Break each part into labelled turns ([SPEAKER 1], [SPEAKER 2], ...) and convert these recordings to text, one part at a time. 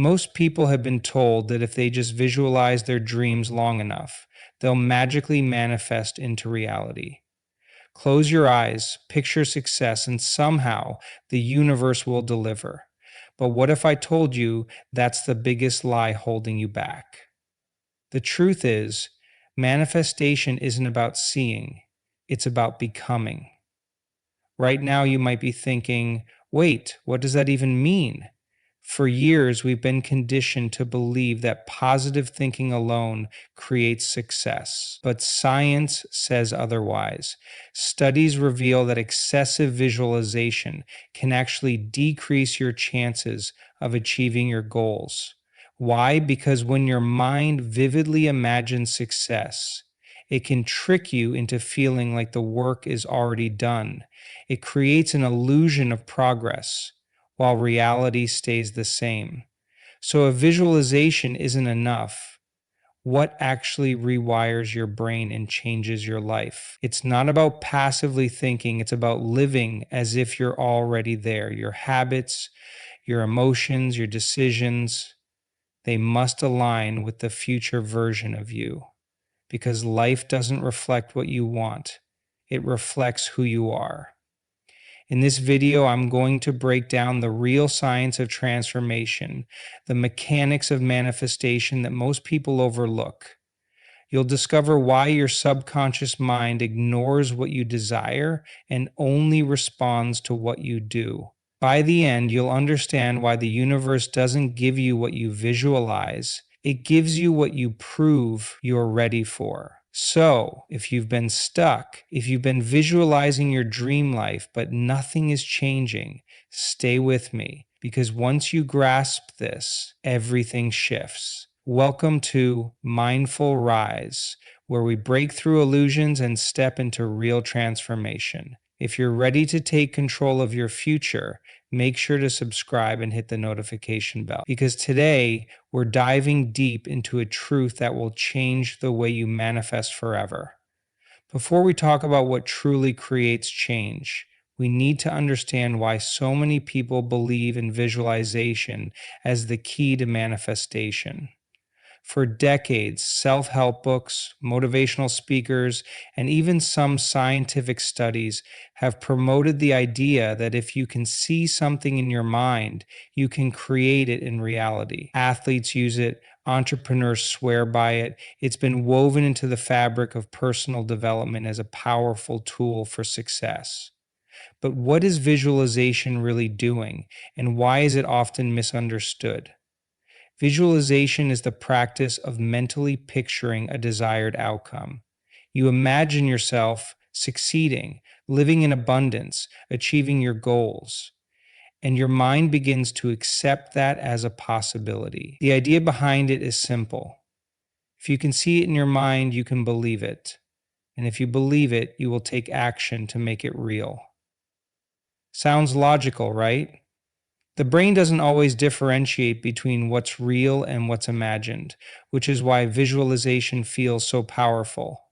[SPEAKER 1] Most people have been told that if they just visualize their dreams long enough, they'll magically manifest into reality. Close your eyes, picture success, and somehow the universe will deliver. But what if I told you that's the biggest lie holding you back? The truth is, manifestation isn't about seeing, it's about becoming. Right now, you might be thinking, wait, what does that even mean? For years, we've been conditioned to believe that positive thinking alone creates success. But science says otherwise. Studies reveal that excessive visualization can actually decrease your chances of achieving your goals. Why? Because when your mind vividly imagines success, it can trick you into feeling like the work is already done. It creates an illusion of progress while reality stays the same. So, if visualization isn't enough, what actually rewires your brain and changes your life? It's not about passively thinking, it's about living as if you're already there. Your habits, your emotions, your decisions, they must align with the future version of you, because life doesn't reflect what you want, it reflects who you are. In this video, I'm going to break down the real science of transformation, the mechanics of manifestation that most people overlook. You'll discover why your subconscious mind ignores what you desire and only responds to what you do. By the end, you'll understand why the universe doesn't give you what you visualize, it gives you what you prove you're ready for. So, if you've been stuck, if you've been visualizing your dream life but nothing is changing, stay with me, because once you grasp this, everything shifts. Welcome to Mindful Rise, where we break through illusions and step into real transformation. If you're ready to take control of your future, make sure to subscribe and hit the notification bell, because today we're diving deep into a truth that will change the way you manifest forever. Before we talk about what truly creates change, we need to understand why so many people believe in visualization as the key to manifestation. For decades, self help books, motivational speakers, and even some scientific studies have promoted the idea that if you can see something in your mind, you can create it in reality. Athletes use it, entrepreneurs swear by it. It's been woven into the fabric of personal development as a powerful tool for success. But what is visualization really doing, and why is it often misunderstood? Visualization is the practice of mentally picturing a desired outcome. You imagine yourself succeeding, living in abundance, achieving your goals, and your mind begins to accept that as a possibility. The idea behind it is simple. If you can see it in your mind, you can believe it. And if you believe it, you will take action to make it real. Sounds logical, right? The brain doesn't always differentiate between what's real and what's imagined, which is why visualization feels so powerful.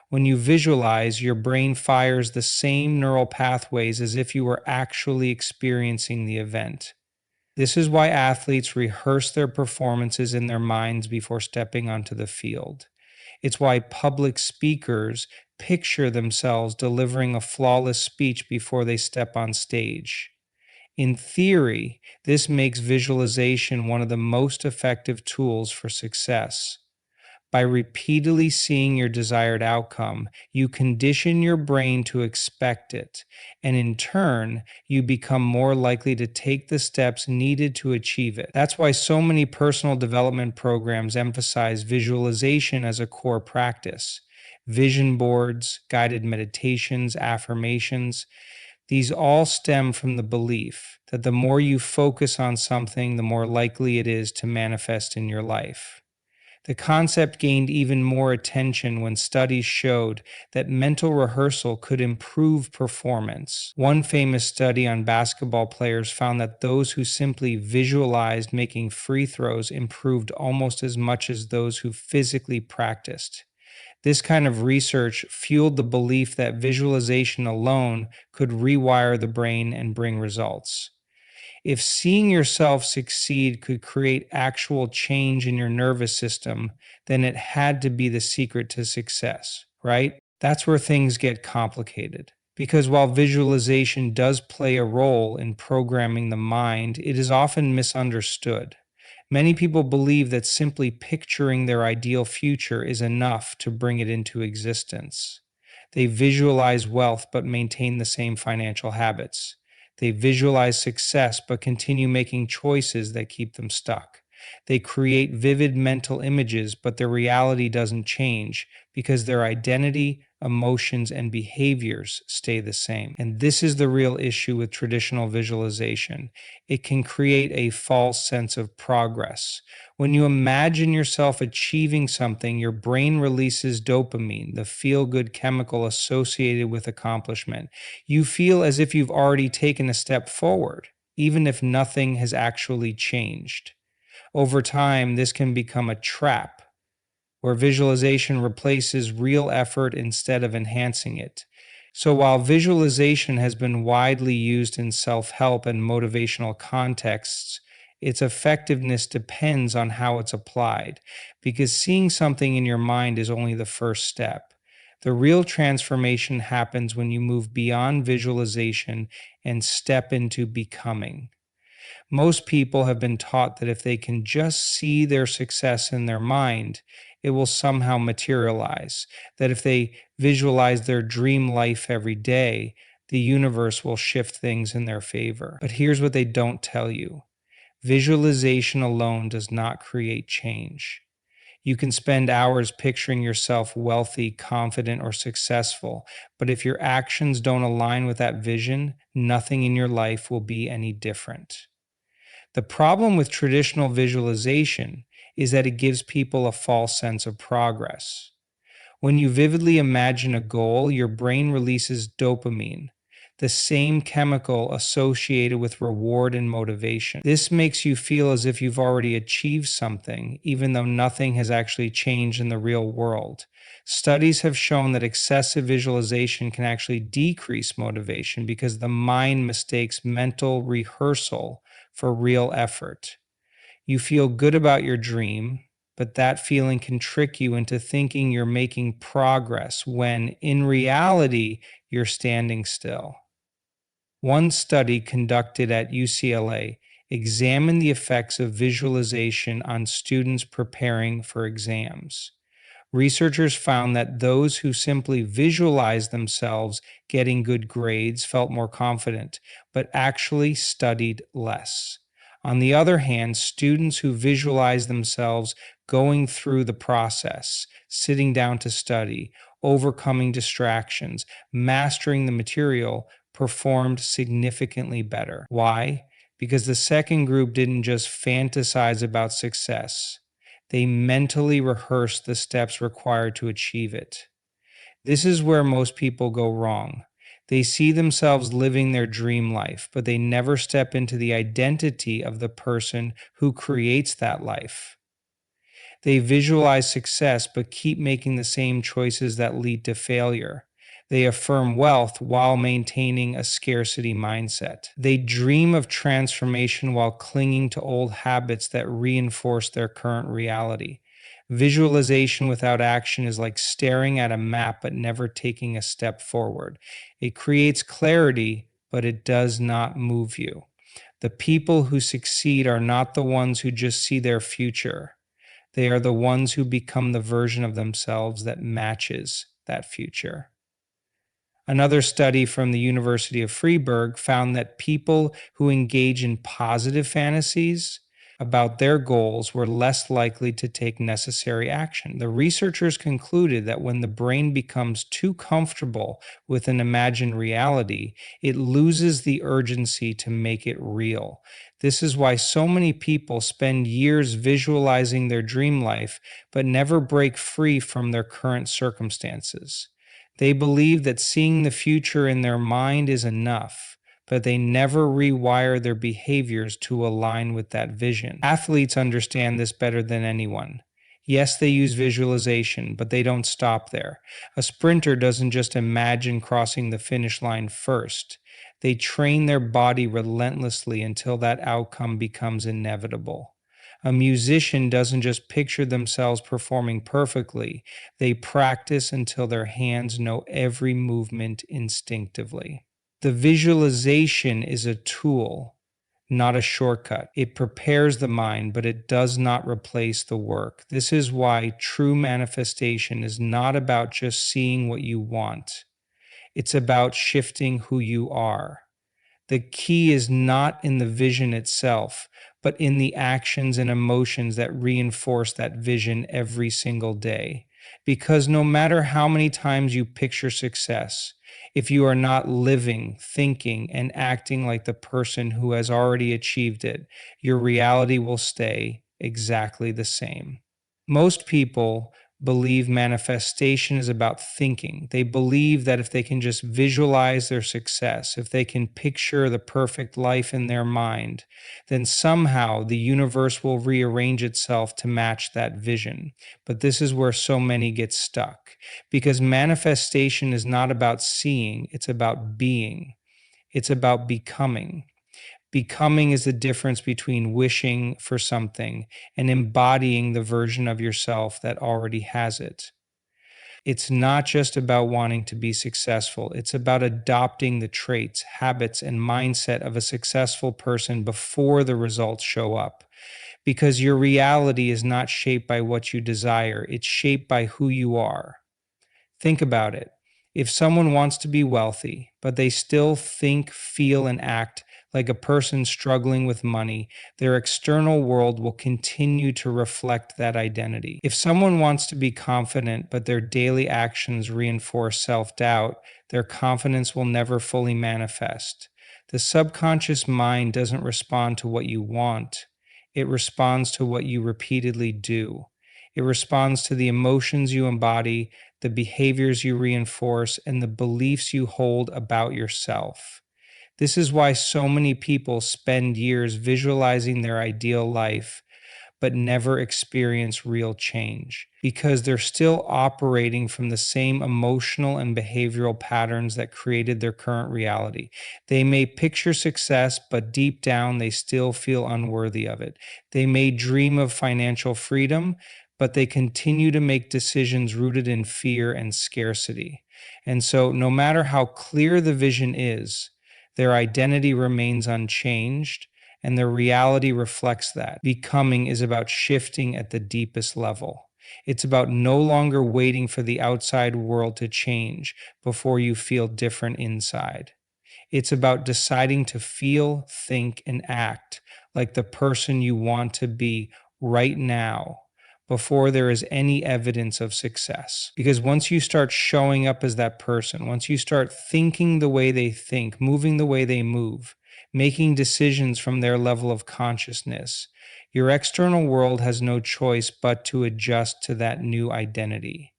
[SPEAKER 1] When you visualize, your brain fires the same neural pathways as if you were actually experiencing the event. This is why athletes rehearse their performances in their minds before stepping onto the field. It's why public speakers picture themselves delivering a flawless speech before they step on stage. In theory, this makes visualization one of the most effective tools for success. By repeatedly seeing your desired outcome, you condition your brain to expect it, and in turn, you become more likely to take the steps needed to achieve it. That's why so many personal development programs emphasize visualization as a core practice. Vision boards, guided meditations, affirmations, these all stem from the belief that the more you focus on something, the more likely it is to manifest in your life. The concept gained even more attention when studies showed that mental rehearsal could improve performance. One famous study on basketball players found that those who simply visualized making free throws improved almost as much as those who physically practiced. This kind of research fueled the belief that visualization alone could rewire the brain and bring results. If seeing yourself succeed could create actual change in your nervous system, then it had to be the secret to success, right? That's where things get complicated. Because while visualization does play a role in programming the mind, it is often misunderstood. Many people believe that simply picturing their ideal future is enough to bring it into existence. They visualize wealth but maintain the same financial habits. They visualize success but continue making choices that keep them stuck. They create vivid mental images, but their reality doesn't change because their identity, emotions, and behaviors stay the same. And this is the real issue with traditional visualization. It can create a false sense of progress. When you imagine yourself achieving something, your brain releases dopamine, the feel good chemical associated with accomplishment. You feel as if you've already taken a step forward, even if nothing has actually changed. Over time, this can become a trap where visualization replaces real effort instead of enhancing it. So, while visualization has been widely used in self help and motivational contexts, its effectiveness depends on how it's applied, because seeing something in your mind is only the first step. The real transformation happens when you move beyond visualization and step into becoming. Most people have been taught that if they can just see their success in their mind, it will somehow materialize. That if they visualize their dream life every day, the universe will shift things in their favor. But here's what they don't tell you: visualization alone does not create change. You can spend hours picturing yourself wealthy, confident, or successful, but if your actions don't align with that vision, nothing in your life will be any different. The problem with traditional visualization is that it gives people a false sense of progress. When you vividly imagine a goal, your brain releases dopamine, the same chemical associated with reward and motivation. This makes you feel as if you've already achieved something, even though nothing has actually changed in the real world. Studies have shown that excessive visualization can actually decrease motivation because the mind mistakes mental rehearsal for real effort. You feel good about your dream, but that feeling can trick you into thinking you're making progress when, in reality, you're standing still. One study conducted at UCLA examined the effects of visualization on students preparing for exams. Researchers found that those who simply visualized themselves getting good grades felt more confident, but actually studied less. On the other hand, students who visualized themselves going through the process, sitting down to study, overcoming distractions, mastering the material, performed significantly better. Why? Because the second group didn't just fantasize about success. They mentally rehearse the steps required to achieve it. This is where most people go wrong. They see themselves living their dream life, but they never step into the identity of the person who creates that life. They visualize success but keep making the same choices that lead to failure. They affirm wealth while maintaining a scarcity mindset. They dream of transformation while clinging to old habits that reinforce their current reality. Visualization without action is like staring at a map but never taking a step forward. It creates clarity, but it does not move you. The people who succeed are not the ones who just see their future. They are the ones who become the version of themselves that matches that future. Another study from the University of Freiburg found that people who engage in positive fantasies about their goals were less likely to take necessary action. The researchers concluded that when the brain becomes too comfortable with an imagined reality, it loses the urgency to make it real. This is why so many people spend years visualizing their dream life but never break free from their current circumstances. They believe that seeing the future in their mind is enough, but they never rewire their behaviors to align with that vision. Athletes understand this better than anyone. Yes, they use visualization, but they don't stop there. A sprinter doesn't just imagine crossing the finish line first. They train their body relentlessly until that outcome becomes inevitable. A musician doesn't just picture themselves performing perfectly, they practice until their hands know every movement instinctively. The visualization is a tool, not a shortcut. It prepares the mind, but it does not replace the work. This is why true manifestation is not about just seeing what you want, it's about shifting who you are. The key is not in the vision itself, but in the actions and emotions that reinforce that vision every single day. Because no matter how many times you picture success, if you are not living, thinking, and acting like the person who has already achieved it, your reality will stay exactly the same. Most people believe manifestation is about thinking. They believe that if they can just visualize their success, if they can picture the perfect life in their mind, then somehow the universe will rearrange itself to match that vision. But this is where so many get stuck because manifestation is not about seeing, it's about being, it's about becoming. Becoming is the difference between wishing for something and embodying the version of yourself that already has it. It's not just about wanting to be successful, it's about adopting the traits, habits, and mindset of a successful person before the results show up. Because your reality is not shaped by what you desire, it's shaped by who you are. Think about it. If someone wants to be wealthy, but they still think, feel, and act like a person struggling with money, their external world will continue to reflect that identity. If someone wants to be confident, but their daily actions reinforce self doubt, their confidence will never fully manifest. The subconscious mind doesn't respond to what you want, it responds to what you repeatedly do. It responds to the emotions you embody, the behaviors you reinforce, and the beliefs you hold about yourself. This is why so many people spend years visualizing their ideal life but never experience real change because they're still operating from the same emotional and behavioral patterns that created their current reality. They may picture success, but deep down they still feel unworthy of it. They may dream of financial freedom, but they continue to make decisions rooted in fear and scarcity. And so, no matter how clear the vision is, their identity remains unchanged and their reality reflects that. Becoming is about shifting at the deepest level. It's about no longer waiting for the outside world to change before you feel different inside. It's about deciding to feel, think, and act like the person you want to be right now before there is any evidence of success. Because once you start showing up as that person, once you start thinking the way they think, moving the way they move, making decisions from their level of consciousness, your external world has no choice but to adjust to that new identity.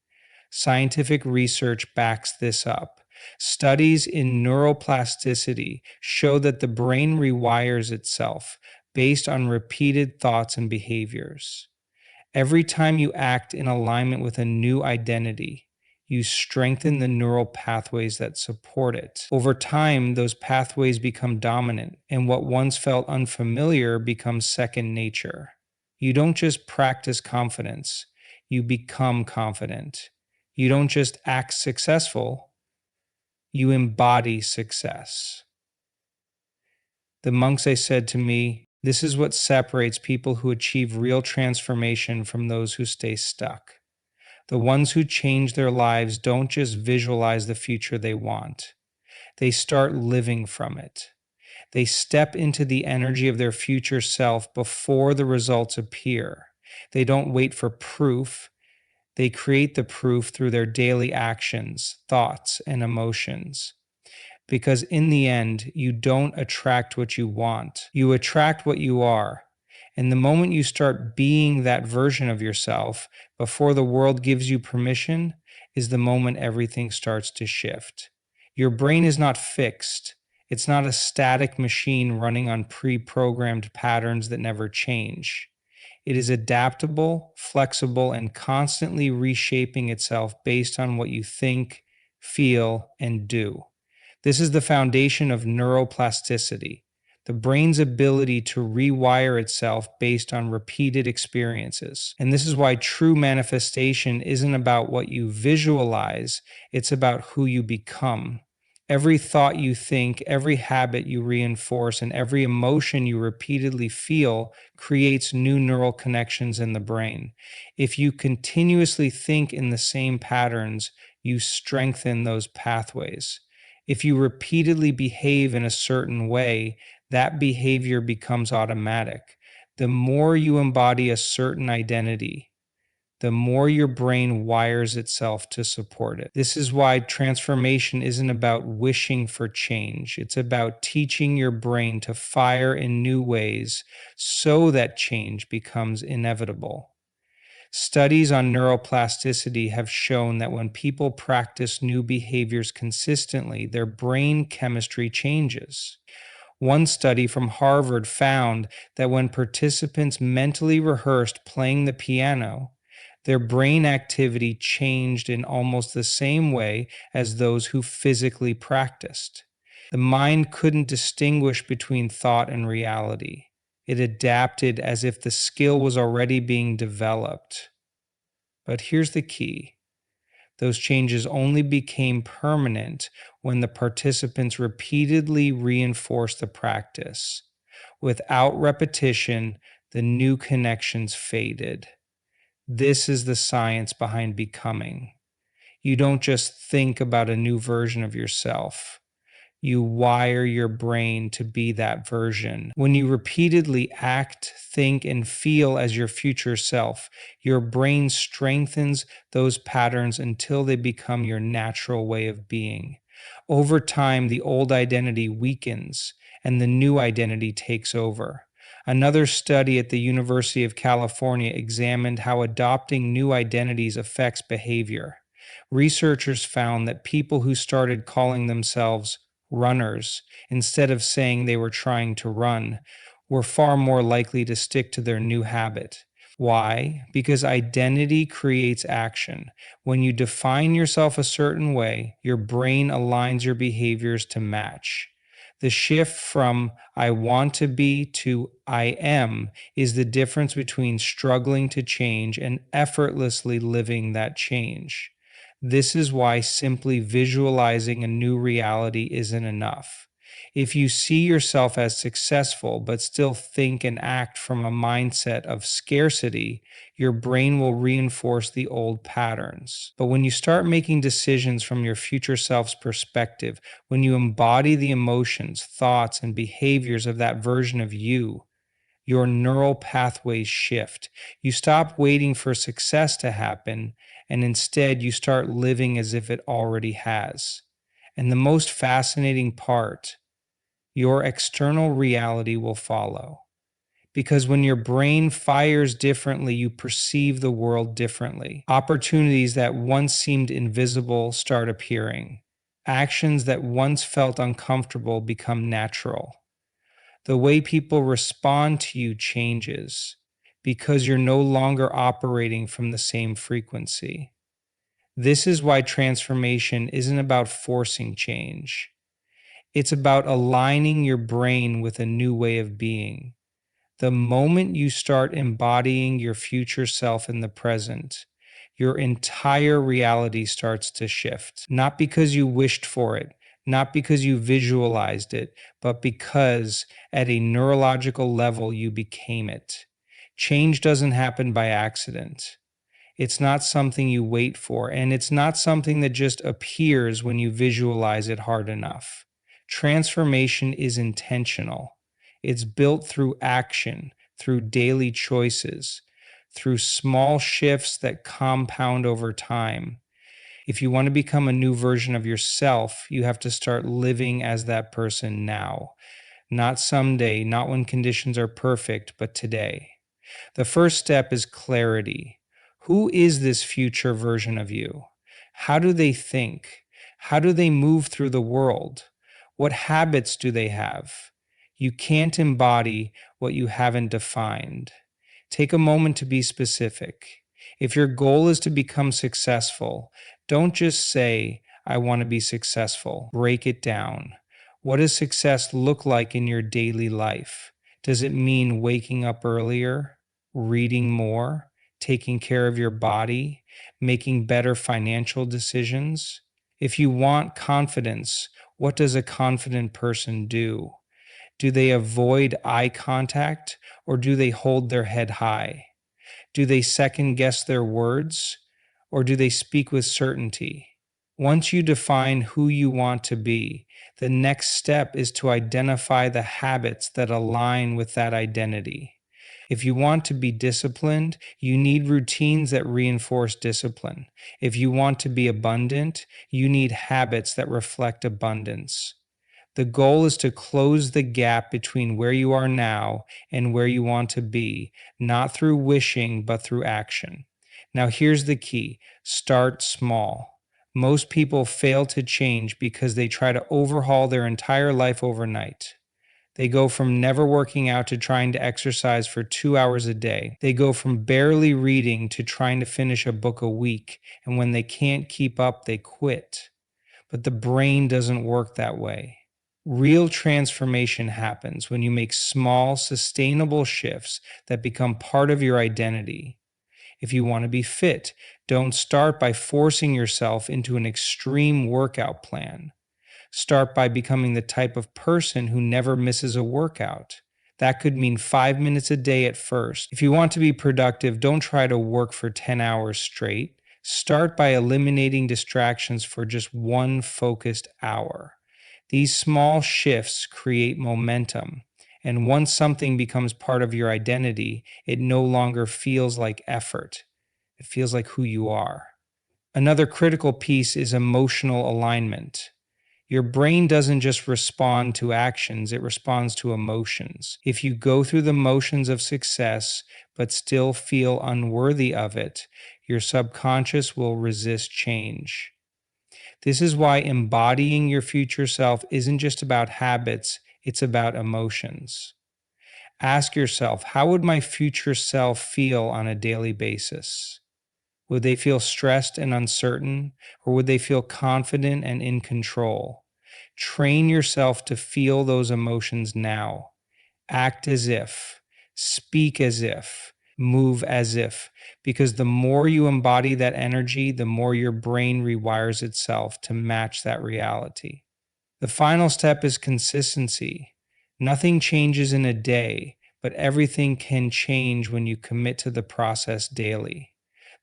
[SPEAKER 1] Scientific research backs this up. Studies in neuroplasticity show that the brain rewires itself based on repeated thoughts and behaviors. Every time you act in alignment with a new identity, you strengthen the neural pathways that support it. Over time, those pathways become dominant, and what once felt unfamiliar becomes second nature. You don't just practice confidence, you become confident. You don't just act successful, you embody success. The monks, they said to me, this is what separates people who achieve real transformation from those who stay stuck. The ones who change their lives don't just visualize the future they want, they start living from it. They step into the energy of their future self before the results appear. They don't wait for proof, they create the proof through their daily actions, thoughts, and emotions. Because in the end, you don't attract what you want, you attract what you are. And the moment you start being that version of yourself before the world gives you permission, is the moment everything starts to shift. Your brain is not fixed. It's not a static machine running on pre programmed patterns that never change. It is adaptable, flexible, and constantly reshaping itself based on what you think, feel, and do. This is the foundation of neuroplasticity, the brain's ability to rewire itself based on repeated experiences. And this is why true manifestation isn't about what you visualize, it's about who you become. Every thought you think, every habit you reinforce, and every emotion you repeatedly feel creates new neural connections in the brain. If you continuously think in the same patterns, you strengthen those pathways. If you repeatedly behave in a certain way, that behavior becomes automatic. The more you embody a certain identity, the more your brain wires itself to support it. This is why transformation isn't about wishing for change. It's about teaching your brain to fire in new ways so that change becomes inevitable. Studies on neuroplasticity have shown that when people practice new behaviors consistently, their brain chemistry changes. One study from Harvard found that when participants mentally rehearsed playing the piano, their brain activity changed in almost the same way as those who physically practiced. The mind couldn't distinguish between thought and reality. It adapted as if the skill was already being developed. But here's the key. Those changes only became permanent when the participants repeatedly reinforced the practice. Without repetition, the new connections faded. This is the science behind becoming. You don't just think about a new version of yourself. You wire your brain to be that version. When you repeatedly act, think, and feel as your future self, your brain strengthens those patterns until they become your natural way of being. Over time, the old identity weakens and the new identity takes over. Another study at the University of California examined how adopting new identities affects behavior. Researchers found that people who started calling themselves runners, instead of saying they were trying to run, were far more likely to stick to their new habit. Why? Because identity creates action. When you define yourself a certain way, your brain aligns your behaviors to match. The shift from I want to be to I am is the difference between struggling to change and effortlessly living that change. This is why simply visualizing a new reality isn't enough. If you see yourself as successful but still think and act from a mindset of scarcity, your brain will reinforce the old patterns. But when you start making decisions from your future self's perspective, when you embody the emotions, thoughts, and behaviors of that version of you, your neural pathways shift. You stop waiting for success to happen, and instead you start living as if it already has. And the most fascinating part, your external reality will follow. Because when your brain fires differently, you perceive the world differently. Opportunities that once seemed invisible start appearing. Actions that once felt uncomfortable become natural. The way people respond to you changes because you're no longer operating from the same frequency. This is why transformation isn't about forcing change. It's about aligning your brain with a new way of being. The moment you start embodying your future self in the present, your entire reality starts to shift. Not because you wished for it, not because you visualized it, but because at a neurological level you became it. Change doesn't happen by accident. It's not something you wait for, and it's not something that just appears when you visualize it hard enough. Transformation is intentional. It's built through action, through daily choices, through small shifts that compound over time. If you want to become a new version of yourself, you have to start living as that person now. Not someday, not when conditions are perfect, but today. The first step is clarity. Who is this future version of you? How do they think? How do they move through the world? What habits do they have? You can't embody what you haven't defined. Take a moment to be specific. If your goal is to become successful, don't just say, I want to be successful. Break it down. What does success look like in your daily life? Does it mean waking up earlier, reading more, taking care of your body, making better financial decisions? If you want confidence, what does a confident person do? Do they avoid eye contact or do they hold their head high? Do they second guess their words or do they speak with certainty? Once you define who you want to be, the next step is to identify the habits that align with that identity. If you want to be disciplined, you need routines that reinforce discipline. If you want to be abundant, you need habits that reflect abundance. The goal is to close the gap between where you are now and where you want to be, not through wishing, but through action. Now, here's the key: start small. Most people fail to change because they try to overhaul their entire life overnight. They go from never working out to trying to exercise for 2 hours a day. They go from barely reading to trying to finish a book a week, and when they can't keep up, they quit. But the brain doesn't work that way. Real transformation happens when you make small, sustainable shifts that become part of your identity. If you want to be fit, don't start by forcing yourself into an extreme workout plan. Start by becoming the type of person who never misses a workout. That could mean 5 minutes a day at first. If you want to be productive, don't try to work for 10 hours straight. Start by eliminating distractions for just one focused hour. These small shifts create momentum. And once something becomes part of your identity, it no longer feels like effort. It feels like who you are. Another critical piece is emotional alignment. Your brain doesn't just respond to actions, it responds to emotions. If you go through the motions of success but still feel unworthy of it, your subconscious will resist change. This is why embodying your future self isn't just about habits, it's about emotions. Ask yourself, how would my future self feel on a daily basis? Would they feel stressed and uncertain, or would they feel confident and in control? Train yourself to feel those emotions now. Act as if, speak as if, move as if, because the more you embody that energy, the more your brain rewires itself to match that reality. The final step is consistency. Nothing changes in a day, but everything can change when you commit to the process daily.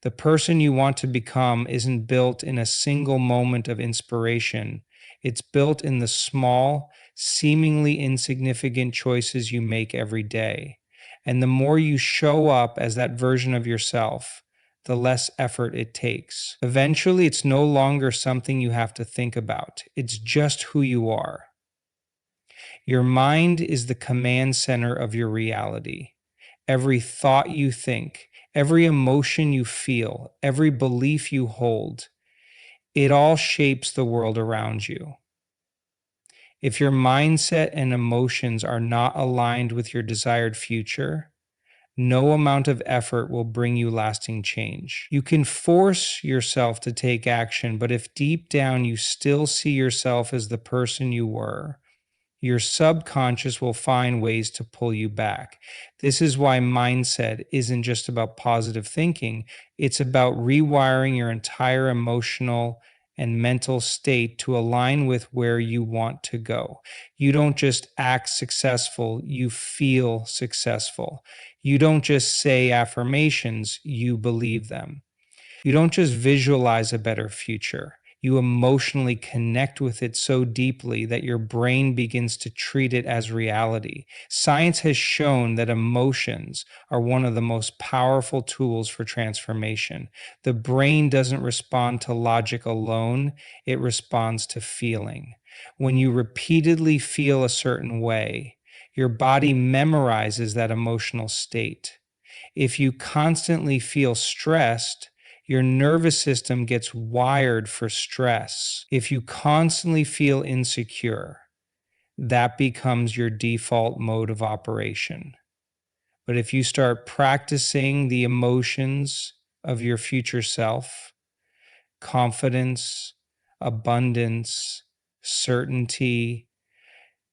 [SPEAKER 1] The person you want to become isn't built in a single moment of inspiration. It's built in the small, seemingly insignificant choices you make every day. And the more you show up as that version of yourself, the less effort it takes. Eventually, it's no longer something you have to think about. It's just who you are. Your mind is the command center of your reality. Every thought you think, every emotion you feel, every belief you hold, it all shapes the world around you. If your mindset and emotions are not aligned with your desired future, no amount of effort will bring you lasting change. You can force yourself to take action, but if deep down you still see yourself as the person you were, your subconscious will find ways to pull you back. This is why mindset isn't just about positive thinking, it's about rewiring your entire emotional and mental state to align with where you want to go. You don't just act successful, you feel successful. You don't just say affirmations, you believe them. You don't just visualize a better future. You emotionally connect with it so deeply that your brain begins to treat it as reality. Science has shown that emotions are one of the most powerful tools for transformation. The brain doesn't respond to logic alone, it responds to feeling. When you repeatedly feel a certain way, your body memorizes that emotional state. If you constantly feel stressed, your nervous system gets wired for stress. If you constantly feel insecure, that becomes your default mode of operation. But if you start practicing the emotions of your future self, confidence, abundance, certainty,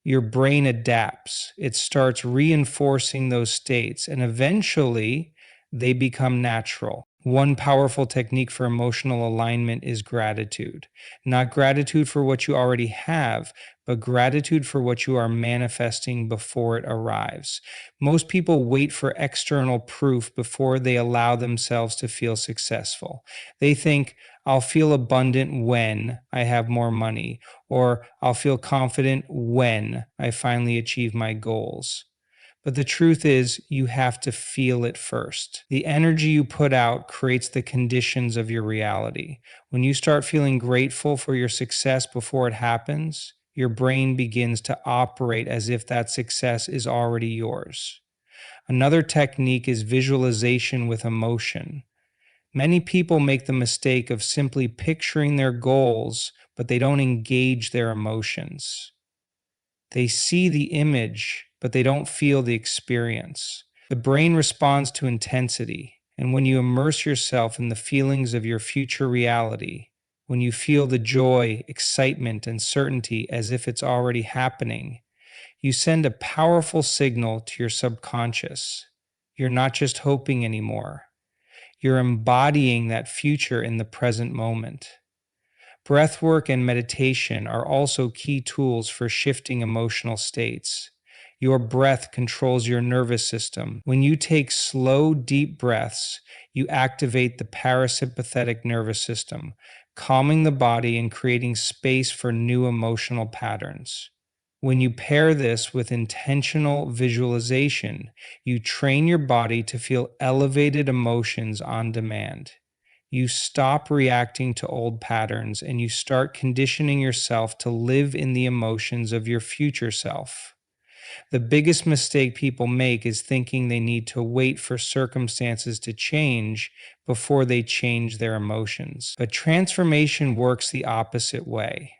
[SPEAKER 1] your brain adapts. It starts reinforcing those states, and eventually they become natural. One powerful technique for emotional alignment is gratitude. Not gratitude for what you already have, but gratitude for what you are manifesting before it arrives. Most people wait for external proof before they allow themselves to feel successful. They think, I'll feel abundant when I have more money, or I'll feel confident when I finally achieve my goals. But the truth is, you have to feel it first. The energy you put out creates the conditions of your reality. When you start feeling grateful for your success before it happens, your brain begins to operate as if that success is already yours. Another technique is visualization with emotion. Many people make the mistake of simply picturing their goals, but they don't engage their emotions. They see the image, but they don't feel the experience. The brain responds to intensity, and when you immerse yourself in the feelings of your future reality, when you feel the joy, excitement, and certainty as if it's already happening, you send a powerful signal to your subconscious. You're not just hoping anymore. You're embodying that future in the present moment. Breathwork and meditation are also key tools for shifting emotional states. Your breath controls your nervous system. When you take slow, deep breaths, you activate the parasympathetic nervous system, calming the body and creating space for new emotional patterns. When you pair this with intentional visualization, you train your body to feel elevated emotions on demand. You stop reacting to old patterns and you start conditioning yourself to live in the emotions of your future self. The biggest mistake people make is thinking they need to wait for circumstances to change before they change their emotions. But transformation works the opposite way.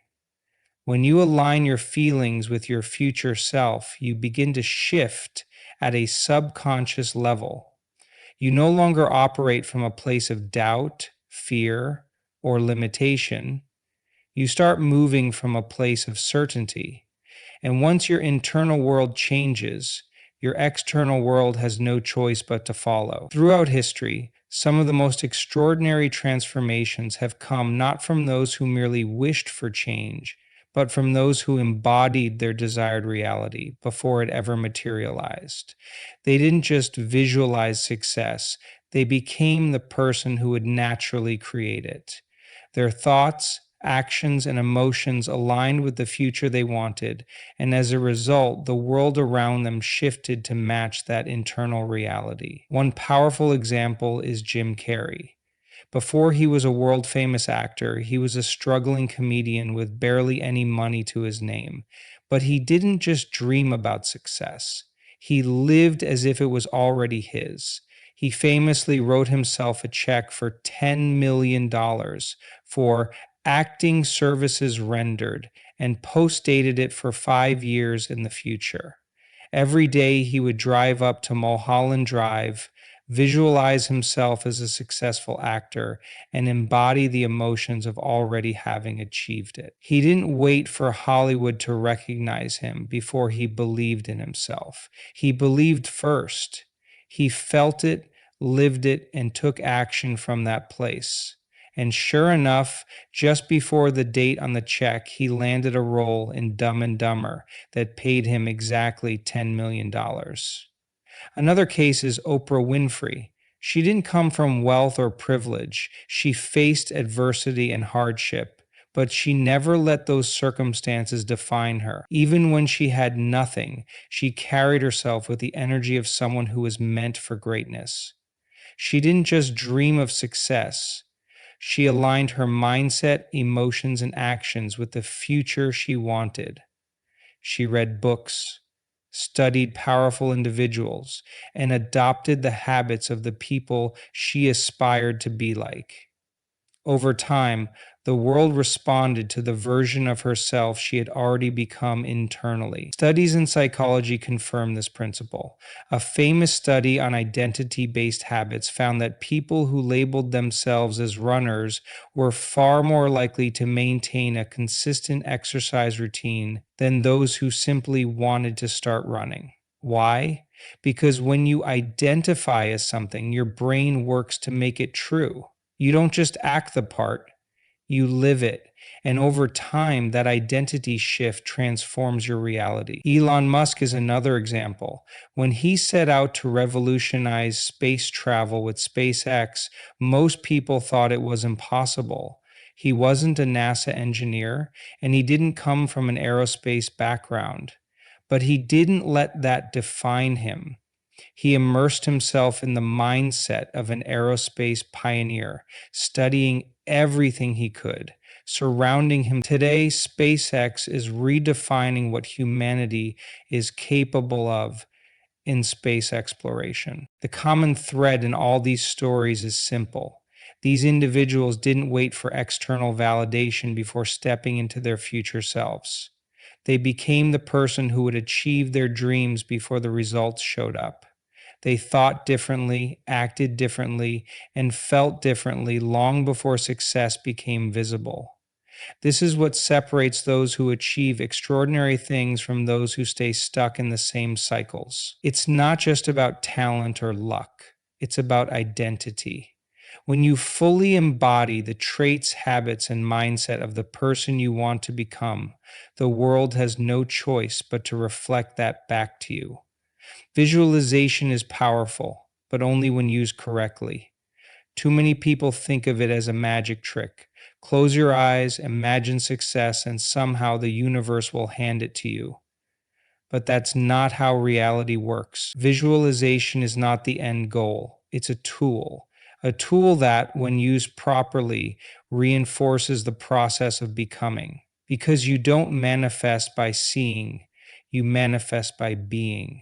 [SPEAKER 1] When you align your feelings with your future self, you begin to shift at a subconscious level. You no longer operate from a place of doubt, fear, or limitation. You start moving from a place of certainty. And once your internal world changes, your external world has no choice but to follow. Throughout history, some of the most extraordinary transformations have come not from those who merely wished for change, but from those who embodied their desired reality before it ever materialized. They didn't just visualize success, they became the person who would naturally create it. Their thoughts, actions, and emotions aligned with the future they wanted, and as a result, the world around them shifted to match that internal reality. One powerful example is Jim Carrey. Before he was a world famous actor, he was a struggling comedian with barely any money to his name. But he didn't just dream about success, he lived as if it was already his. He famously wrote himself a check for $10 million for acting services rendered and post-dated it for 5 years in the future. Every day he would drive up to Mulholland Drive, visualize himself as a successful actor, and embody the emotions of already having achieved it. He didn't wait for Hollywood to recognize him before he believed in himself. He believed first. He felt it, lived it, and took action from that place. And sure enough, just before the date on the check, he landed a role in Dumb and Dumber that paid him exactly $10 million. Another case is Oprah Winfrey. She didn't come from wealth or privilege. She faced adversity and hardship, but she never let those circumstances define her. Even when she had nothing, she carried herself with the energy of someone who was meant for greatness. She didn't just dream of success. She aligned her mindset, emotions, and actions with the future she wanted. She read books, studied powerful individuals, and adopted the habits of the people she aspired to be like. Over time, The world responded to the version of herself she had already become internally. Studies in psychology confirm this principle. A famous study on identity-based habits found that people who labeled themselves as runners were far more likely to maintain a consistent exercise routine than those who simply wanted to start running. Why? Because when you identify as something, your brain works to make it true. You don't just act the part, you live it. And over time, that identity shift transforms your reality. Elon Musk is another example. When he set out to revolutionize space travel with SpaceX, most people thought it was impossible. He wasn't a NASA engineer, and he didn't come from an aerospace background. But he didn't let that define him. He immersed himself in the mindset of an aerospace pioneer, studying everything he could, surrounding him. Today, SpaceX is redefining what humanity is capable of in space exploration. The common thread in all these stories is simple. These individuals didn't wait for external validation before stepping into their future selves. They became the person who would achieve their dreams before the results showed up. They thought differently, acted differently, and felt differently long before success became visible. This is what separates those who achieve extraordinary things from those who stay stuck in the same cycles. It's not just about talent or luck, it's about identity. When you fully embody the traits, habits, and mindset of the person you want to become, the world has no choice but to reflect that back to you. Visualization is powerful, but only when used correctly. Too many people think of it as a magic trick. Close your eyes, imagine success, and somehow the universe will hand it to you. But that's not how reality works. Visualization is not the end goal, it's a tool. A tool that, when used properly, reinforces the process of becoming. Because you don't manifest by seeing, you manifest by being.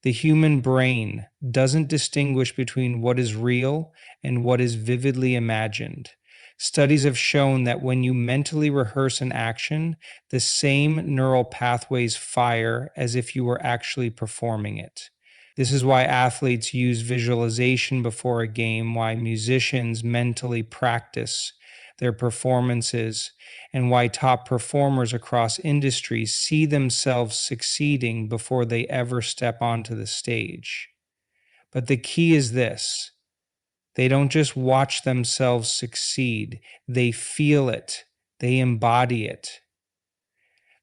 [SPEAKER 1] The human brain doesn't distinguish between what is real and what is vividly imagined. Studies have shown that when you mentally rehearse an action, the same neural pathways fire as if you were actually performing it. This is why athletes use visualization before a game, why musicians mentally practice their performances, and why top performers across industries see themselves succeeding before they ever step onto the stage. But the key is this: they don't just watch themselves succeed, they feel it, they embody it.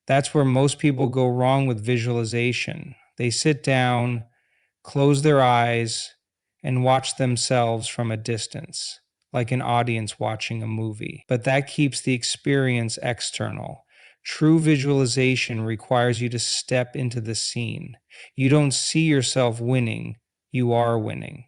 [SPEAKER 1] That's where most people go wrong with visualization. They sit down, close their eyes, and watch themselves from a distance, like an audience watching a movie. But that keeps the experience external. True visualization requires you to step into the scene. You don't see yourself winning, you are winning.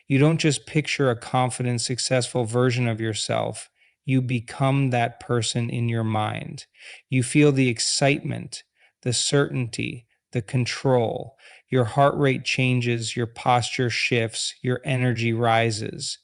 [SPEAKER 1] You don't just picture a confident, successful version of yourself, you become that person in your mind. You feel the excitement, the certainty, the control. Your heart rate changes, your posture shifts, your energy rises.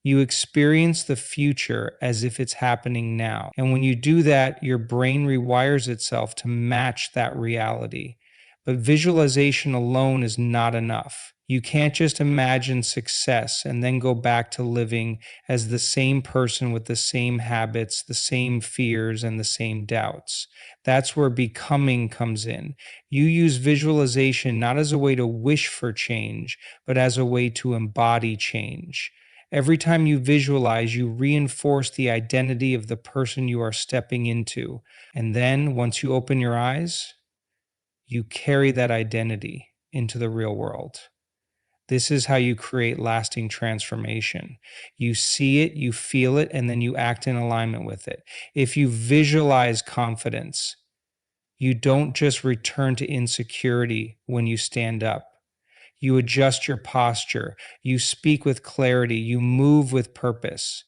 [SPEAKER 1] You experience the future as if it's happening now. And when you do that, your brain rewires itself to match that reality. But visualization alone is not enough. You can't just imagine success and then go back to living as the same person with the same habits, the same fears, and the same doubts. That's where becoming comes in. You use visualization not as a way to wish for change, but as a way to embody change. Every time you visualize, you reinforce the identity of the person you are stepping into. And then, once you open your eyes, you carry that identity into the real world. This is how you create lasting transformation. You see it, you feel it, and then you act in alignment with it. If you visualize confidence, you don't just return to insecurity when you stand up. You adjust your posture, you speak with clarity, you move with purpose.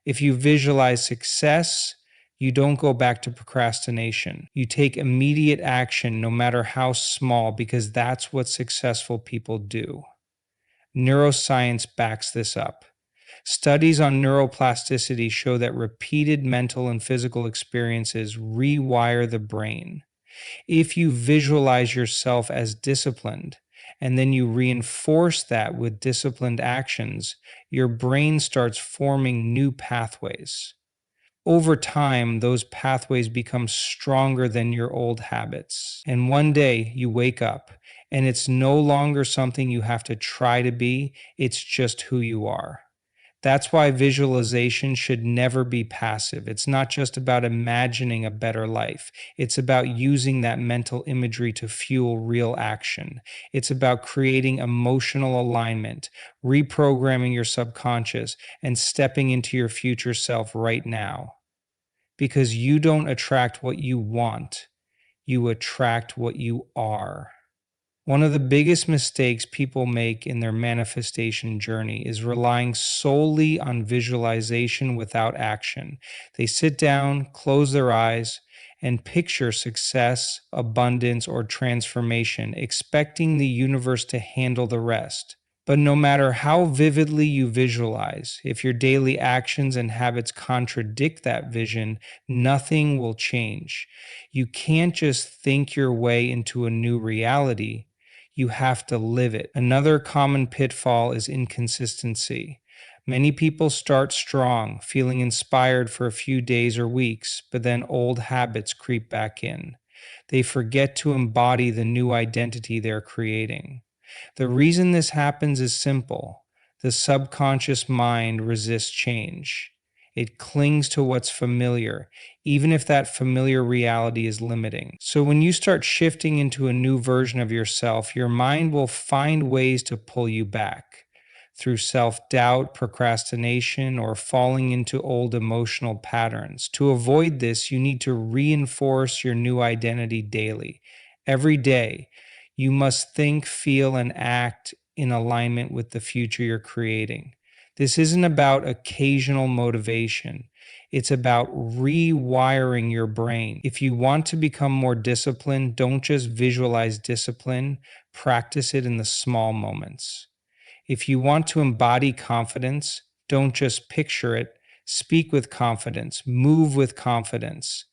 [SPEAKER 1] If you visualize success, you don't go back to procrastination. You take immediate action, no matter how small, because that's what successful people do. Neuroscience backs this up. Studies on neuroplasticity show that repeated mental and physical experiences rewire the brain. If you visualize yourself as disciplined, and then you reinforce that with disciplined actions, your brain starts forming new pathways. Over time, those pathways become stronger than your old habits. And one day you wake up, and it's no longer something you have to try to be, it's just who you are. That's why visualization should never be passive. It's not just about imagining a better life. It's about using that mental imagery to fuel real action. It's about creating emotional alignment, reprogramming your subconscious, and stepping into your future self right now. Because you don't attract what you want, you attract what you are. One of the biggest mistakes people make in their manifestation journey is relying solely on visualization without action. They sit down, close their eyes, and picture success, abundance, or transformation, expecting the universe to handle the rest. But no matter how vividly you visualize, if your daily actions and habits contradict that vision, nothing will change. You can't just think your way into a new reality. You have to live it. Another common pitfall is inconsistency. Many people start strong, feeling inspired for a few days or weeks, but then old habits creep back in. They forget to embody the new identity they're creating. The reason this happens is simple. The subconscious mind resists change. It clings to what's familiar, even if that familiar reality is limiting. So when you start shifting into a new version of yourself, your mind will find ways to pull you back through self-doubt, procrastination, or falling into old emotional patterns. To avoid this, you need to reinforce your new identity daily. Every day, you must think, feel, and act in alignment with the future you're creating. This isn't about occasional motivation. It's about rewiring your brain. If you want to become more disciplined, don't just visualize discipline, practice it in the small moments. If you want to embody confidence, don't just picture it, speak with confidence, move with confidence,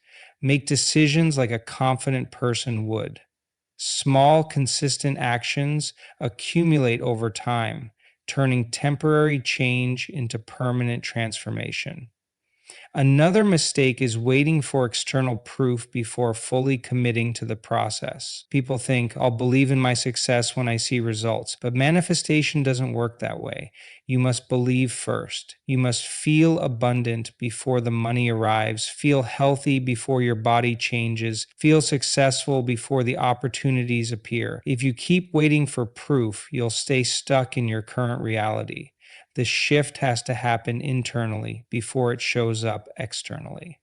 [SPEAKER 1] make decisions like a confident person would. Small, consistent actions accumulate over time, turning temporary change into permanent transformation. Another mistake is waiting for external proof before fully committing to the process. People think, I'll believe in my success when I see results, but manifestation doesn't work that way. You must believe first. You must feel abundant before the money arrives, feel healthy before your body changes, feel successful before the opportunities appear. If you keep waiting for proof, you'll stay stuck in your current reality. The shift has to happen internally before it shows up externally.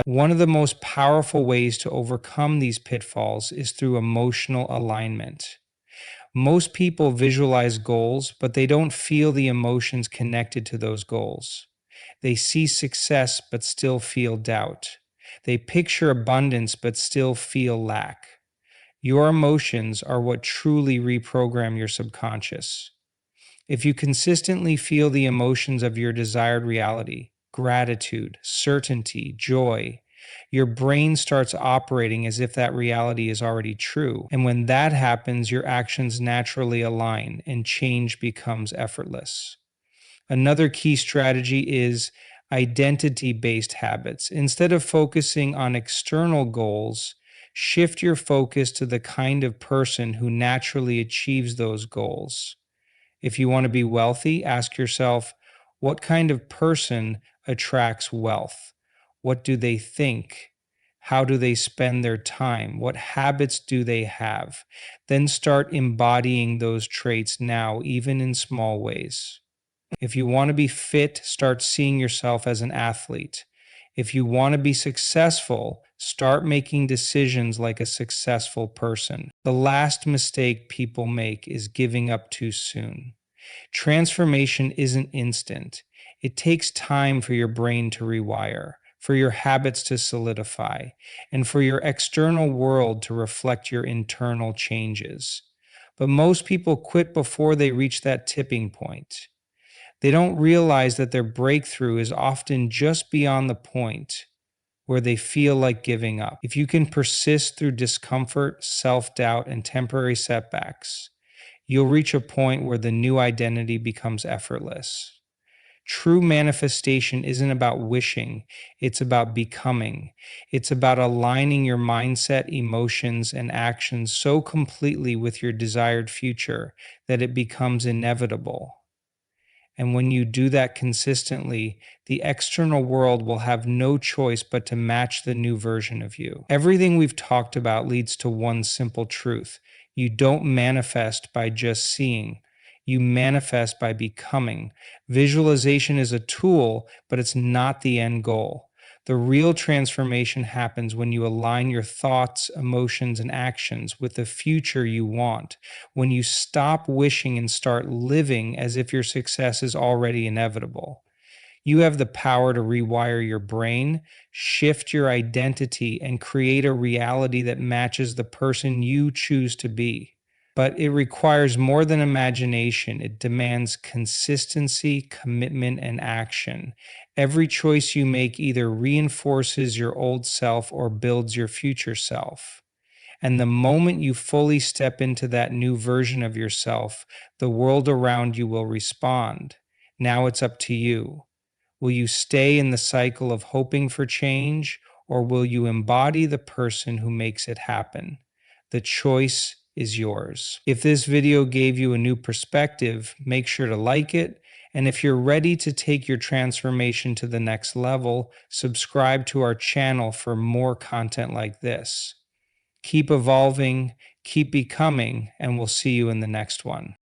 [SPEAKER 1] One of the most powerful ways to overcome these pitfalls is through emotional alignment. Most people visualize goals, but they don't feel the emotions connected to those goals. They see success, but still feel doubt. They picture abundance, but still feel lack. Your emotions are what truly reprogram your subconscious. If you consistently feel the emotions of your desired reality, gratitude, certainty, joy, your brain starts operating as if that reality is already true. And when that happens, your actions naturally align and change becomes effortless. Another key strategy is identity based habits. Instead of focusing on external goals, shift your focus to the kind of person who naturally achieves those goals. If you want to be wealthy, ask yourself, what kind of person attracts wealth? What do they think? How do they spend their time? What habits do they have? Then start embodying those traits now, even in small ways. If you want to be fit, start seeing yourself as an athlete. If you want to be successful, start making decisions like a successful person. The last mistake people make is giving up too soon. Transformation isn't instant. It takes time for your brain to rewire, for your habits to solidify, and for your external world to reflect your internal changes. But most people quit before they reach that tipping point. They don't realize that their breakthrough is often just beyond the point where they feel like giving up. If you can persist through discomfort, self doubt, and temporary setbacks, you'll reach a point where the new identity becomes effortless. True manifestation isn't about wishing, it's about becoming. It's about aligning your mindset, emotions, and actions so completely with your desired future that it becomes inevitable. And when you do that consistently, the external world will have no choice but to match the new version of you. Everything we've talked about leads to one simple truth: you don't manifest by just seeing, you manifest by becoming. Visualization is a tool, but it's not the end goal. The real transformation happens when you align your thoughts, emotions, and actions with the future you want, when you stop wishing and start living as if your success is already inevitable. You have the power to rewire your brain, shift your identity, and create a reality that matches the person you choose to be. But it requires more than imagination. It demands consistency, commitment, and action. Every choice you make either reinforces your old self or builds your future self. And the moment you fully step into that new version of yourself, the world around you will respond. Now it's up to you. Will you stay in the cycle of hoping for change, or will you embody the person who makes it happen? The choice is yours. If this video gave you a new perspective, make sure to like it. And if you're ready to take your transformation to the next level, subscribe to our channel for more content like this. Keep evolving, keep becoming, and we'll see you in the next one.